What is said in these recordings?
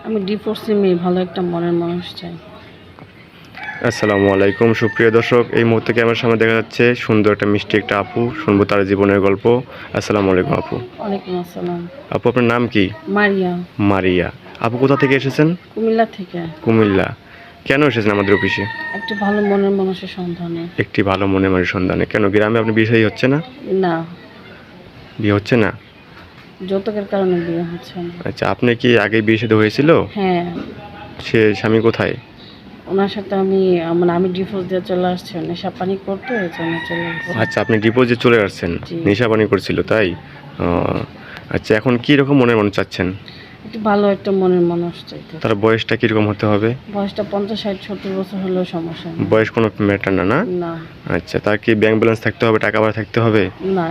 আমি ডিভোর্সি মেয়ে, ভালো একটা মনের মানুষ চাই। আসসালামু আলাইকুম সুপ্রিয় দর্শক, এই মুহূর্তে ক্যামেরার সামনে দেখা যাচ্ছে সুন্দর একটা মিষ্টি একটা আপু। শুনবো তার জীবনের গল্প। আসসালামু আলাইকুম আপু। ওয়ালাইকুম আসসালাম। আপু আপনার নাম কি? মারিয়া। মারিয়া। আপু কোথা থেকে এসেছেন? কুমিল্লা থেকে। কুমিল্লা। কেন এসেছেন আমাদের অফিসে? একটা ভালো মনের মানুষের সন্ধানে। একটি ভালো মনে মানুষের সন্ধানে। কেন গ্রামে আপনি বিয়ে শাদী হচ্ছে না? না, বিয়ে হচ্ছে না? যৌতুকের কারণে বিয়ে হচ্ছে না। আচ্ছা, আপনি কি আগে বিয়ে শাদী হয়েছিল? হ্যাঁ, সে স্বামী কোথায়? ওনার সাথে আমি ডিভোর্স দিয়ে চলে আসছি, নেশা পানি করতো, এই জন্য চলে আসছি। আচ্ছা, আপনি ডিপোজিট চলে আসছেন। জি। নেশাপানি করছিল তাই? ও, আচ্ছা, এখন কি রকম মনের মানুষ চাচ্ছেন? একটু ভালো একটা মনের মানুষ চাইতে। তার বয়সটা কিরকম হতে হবে? বয়সটা 50, 60, 70 বছর হলেও সমস্যা নেই। বয়স কোনো ম্যাটার না, না? না। আচ্ছা, তার কি ব্যাংক ব্যালেন্স থাকতে হবে, টাকা পয়সা থাকতে হবে? না।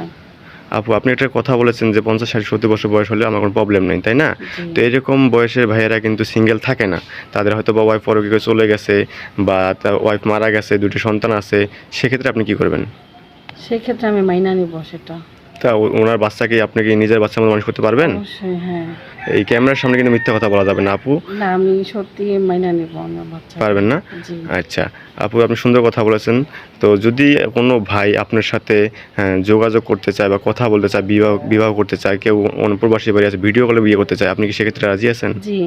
আপু আপনি একটা কথা বলেছেন যে 50, 60, 70 বছর বয়স হলে আমার কোনো প্রবলেম নেই, তাই না? জি। তো এরকম বয়সের ভাইয়েরা কিন্তু সিঙ্গেল থাকে না। তাদের হয়তো বা ওয়াইফ পরকীয় চলে গেছে বা তার ওয়াইফ মারা গেছে, দুটি সন্তান আছে, সেক্ষেত্রে আপনি কি করবেন? সেক্ষেত্রে আমি মাইনা নিব সেটা। তা ওনার বাচ্চাকে আপনি কি নিজের বাচ্চার মতো মানুষ করতে পারবেন? অবশ্যই, হ্যাঁ। এই ক্যামেরার সামনে কিন্তু মিথ্যা কথা বলা যাবে না আপু। না, আমি সত্যি মাইনা নিব আমার বাচ্চা। পারবেন না? জি। আচ্ছা, আপু আপনি সুন্দর কথা বলেছেন। তো যদি কোনো ভাই আপনার সাথে যোগাযোগ করতে চায় বা কথা বলতে চায়, বিবাহ বিবাহ করতে চায়, কেউ অন্য প্রবাসী বাড়ি আছে, ভিডিও কলে বিয়ে করতে চায়, আপনি কি সেক্ষেত্রে রাজি আছেন? জি।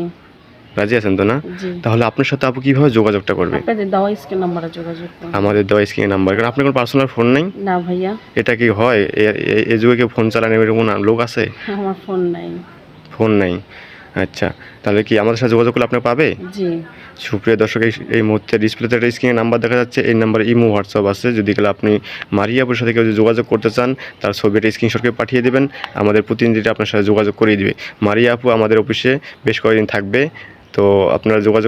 রাজি আছেন তো না? জি। তাহলে আপনার সাথে আপু কীভাবে যোগাযোগটা করবে? আপনাদের দেওয়া স্ক্রিন নাম্বারে যোগাযোগ করুন। আমাদের দেওয়া স্ক্রিনে নাম্বার। কারণ আপনার কোনো পার্সোনাল ফোন নেই? না ভাইয়া, এটা কি হয়? এই যুগে কেউ ফোন চালানো এরকম লোক আছে? আমার ফোন নাই। ফোন নেই। আচ্ছা, তাহলে কি আমাদের সাথে যোগাযোগ করলে আপনি পাবে? জি। সুপ্রিয় দর্শক, এই মুহূর্তে ডিসপ্লেতে একটা স্ক্রিনে নাম্বার দেখা যাচ্ছে। এই নাম্বারে ইমো হোয়াটসঅ্যাপ আছে। যদি গেলে আপনি মারিয়াপুর সাথে কেউ যদি যোগাযোগ করতে চান, তার ছবিটা স্ক্রিনশট করে পাঠিয়ে দেবেন। আমাদের প্রতিনিধিটা আপনার সাথে যোগাযোগ করিয়ে দিবে। মারিয়া আপু আমাদের অফিসে বেশ কয়েকদিন থাকবে। তো আপনারা যোগাযোগ